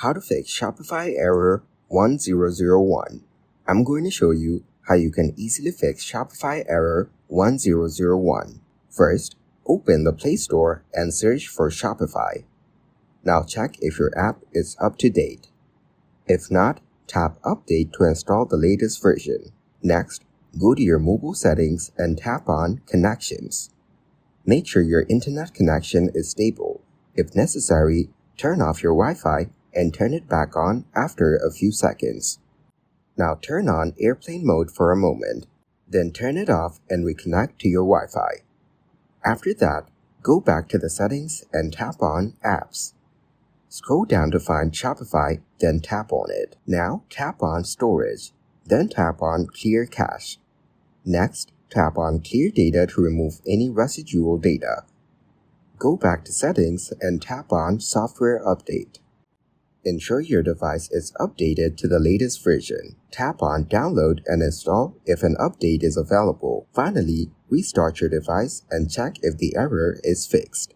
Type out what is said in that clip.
How to fix Shopify error 1001. I'm going to show you how you can easily fix Shopify error 1001. First, open the Play Store and search for Shopify. Now check if your app is up to date. If not, tap Update to install the latest version. Next, go to your mobile settings and tap on Connections. Make sure your internet connection is stable. If necessary, turn off your Wi-Fi and turn it back on after a few seconds. Now turn on airplane mode for a moment, then turn it off and reconnect to your Wi-Fi. After that, go back to the settings and tap on Apps. Scroll down to find Shopify, then tap on it. Now tap on Storage, then tap on Clear Cache. Next, tap on Clear Data to remove any residual data. Go back to Settings and tap on Software Update. Ensure your device is updated to the latest version. Tap on Download and install if an update is available. Finally, restart your device and check if the error is fixed.